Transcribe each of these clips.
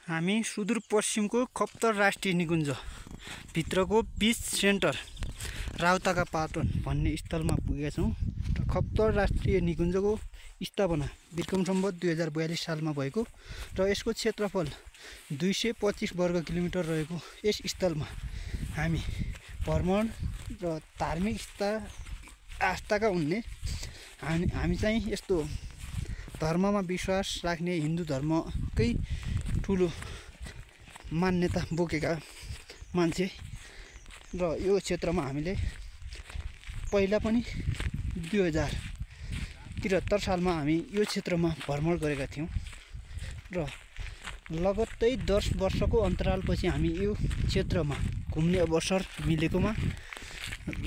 हामी सुदूरपश्चिमको खप्तर राष्ट्रिय निकुञ्ज भित्रको बीच सेन्टर राउताका पाटन भन्ने स्थलमा पुगेका छौँ। खप्तर राष्ट्रिय निकुञ्जको स्थापना विक्रम सम्वत 2042 सालमा भएको र यसको क्षेत्रफल 225 वर्ग किलोमिटर रहेको यस स्थलमा हामी भ्रमण र धार्मिक आस्थाका हुने हामी चाहिँ यस्तो धर्ममा विश्वास राख्ने हिन्दू धर्मकै ठुलो मान्यता बोकेका मान्छे र यो क्षेत्रमा हामीले पहिला पनि 2073 सालमा हामी यो क्षेत्रमा भ्रमण गरेका थियौँ र लगत्तै 10 वर्षको अन्तरालपछि हामी यो क्षेत्रमा घुम्ने अवसर मिलेकोमा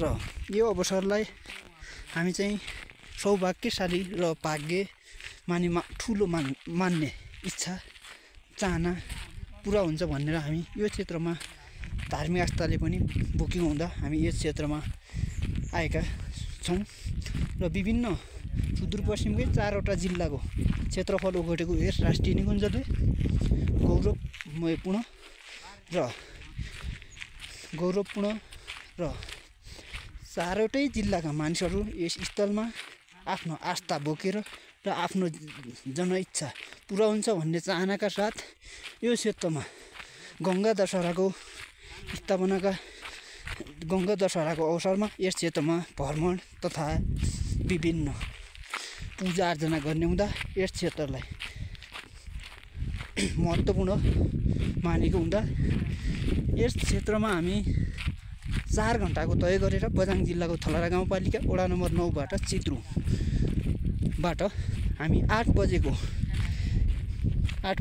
र यो अवसरलाई हामी चाहिँ सौभाग्यशाली र भाग्य मानिमा ठुलो मान्ने इच्छा चाहना पुरा हुन्छ भनेर हामी यो क्षेत्रमा धार्मिक आस्थाले पनि बोकेको हुँदा हामी यस क्षेत्रमा आएका छौँ र विभिन्न सुदूरपश्चिमकै 4वटा जिल्लाको क्षेत्रफल ओगटेको यस राष्ट्रिय निकुञ्जले गौरवपूर्ण र 4वटै जिल्लाका मानिसहरू यस स्थलमा आफ्नो आस्था बोकेर र आफ्नो जनइच्छा पुरा हुन्छ भन्ने चाहनाका साथ यो क्षेत्रमा गंगा दशहराको अवसरमा यस क्षेत्रमा भ्रमण तथा विभिन्न पूजा आर्जना गर्ने हुँदा यस क्षेत्रलाई महत्त्वपूर्ण मानेको हुँदा यस क्षेत्रमा हामी 4 घण्टाको तय गरेर बझाङ जिल्लाको थलरा गाउँपालिका वडा नम्बर 9 बाट चित्रुबाट हामी 8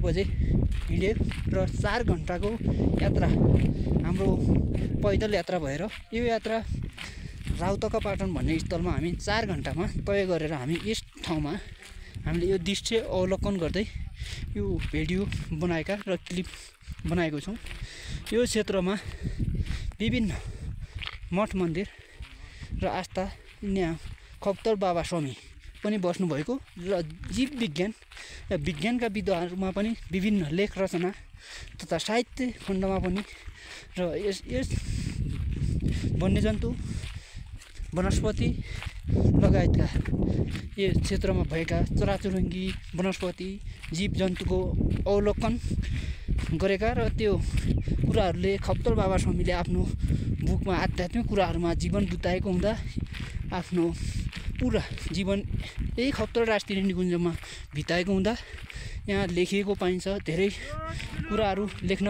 बजे हिँड्यौँ र 4 घण्टाको यात्रा हाम्रो पैदल यात्रा भएर यो यात्रा राउताका पाटन भन्ने स्थलमा हामी 4 घण्टामा तय गरेर हामी यस ठाउँमा हामीले यो दृश्य अवलोकन गर्दै यो भिडियो बनाएका र क्लिप बनाएको छौँ। यो क्षेत्रमा विभिन्न मठ मन्दिर र आस्था यहाँ खप्तर बाबा स्वामी पनि बस्नु भएको र जीव विज्ञान र विज्ञानका विधाहरूमा पनि विभिन्न लेख रचना तथा साहित्य खण्डमा पनि र यस वन्यजन्तु वनस्पति लगायतका यस क्षेत्रमा भएका चराचुरुङ्गी वनस्पति जीव जन्तुको अवलोकन गरेका र त्यो कुराहरूले खप्तर बाबा स्वामीले आफ्नो बुकमा आध्यात्मिक कुराहरूमा जीवन बिताएको हुँदा आफ्नो पुरा जीवन यही खप्तर राष्ट्रिय निकुञ्जमा बिताएको हुँदा यहाँ लेखिएको पाइन्छ। धेरै कुराहरू लेख्न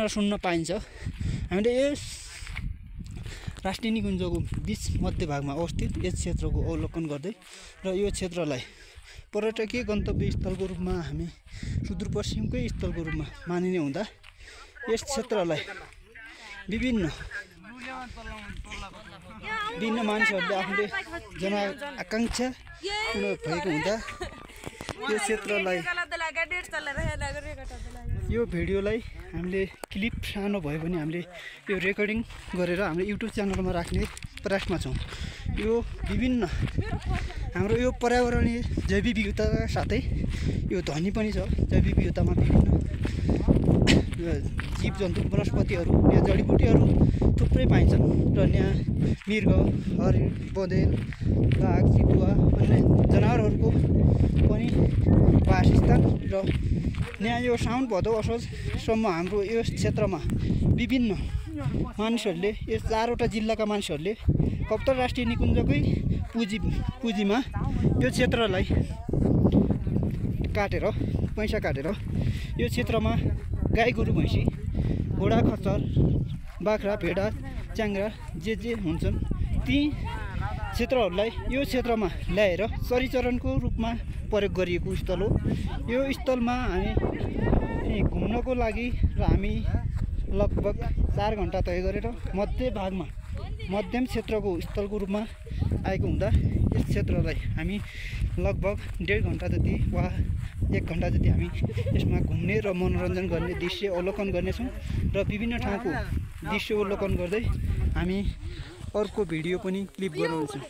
र सुन्न पाइन्छ। हामीले यस राष्ट्रिय निकुञ्जको बीच मध्यभागमा अवस्थित यस क्षेत्रको अवलोकन गर्दै र यो क्षेत्रलाई पर्यटकीय गन्तव्य स्थलको रूपमा हामी सुदूरपश्चिमकै स्थलको रूपमा मानिने हुँदा यस क्षेत्रलाई विभिन्न मानिसहरूले आफूले जनआकाङ्क्षा भएको हुँदा यो क्षेत्रलाई यो भिडियोलाई हामीले क्लिप सानो भयो भने हामीले यो रेकर्डिङ गरेर हाम्रो युट्युब च्यानलमा राख्ने प्रयासमा छौँ। यो विभिन्न हाम्रो यो पर्यावरणीय जैविक विविधता साथै यो धनी पनि छ। जैविक विविधतामा विभिन्न जीव जन्तु वनस्पतिहरू यहाँ जडीबुटीहरू थुप्रै पाइन्छन् र यहाँ मृग हरिण बँदेल बाघ चितुवा अन्य जनावरहरूको पनि वासस्थान र यहाँ यो साउन भदौ असोजसम्म हाम्रो यस क्षेत्रमा विभिन्न मानिसहरूले यस 4वटा जिल्लाका मानिसहरूले खप्तर राष्ट्रिय निकुञ्जकै पुँजीमा यो क्षेत्रलाई पैसा काटेर यो क्षेत्रमा गाई गोरु भैँसी घोडा खच्चर बाख्रा भेडा च्याङ्ग्रा जे हुन्छन् ती क्षेत्रहरूलाई यो क्षेत्रमा ल्याएर चरीचरणको रूपमा प्रयोग गरिएको स्थल हो। यो स्थलमा हामी घुम्नको लागि र हामी लगभग 4 घण्टा तय गरेर मध्यम क्षेत्रको स्थलको रूपमा आएको हुँदा यस क्षेत्रलाई हामी लगभग 1.5 घण्टा जति वा 1 घण्टा जति हामी यसमा घुम्ने र मनोरञ्जन गर्ने दृश्य अवलोकन गर्नेछौँ र विभिन्न ठाउँको दृश्य अवलोकन गर्दै हामी अर्को भिडियो पनि क्लिप गराउँछौँ।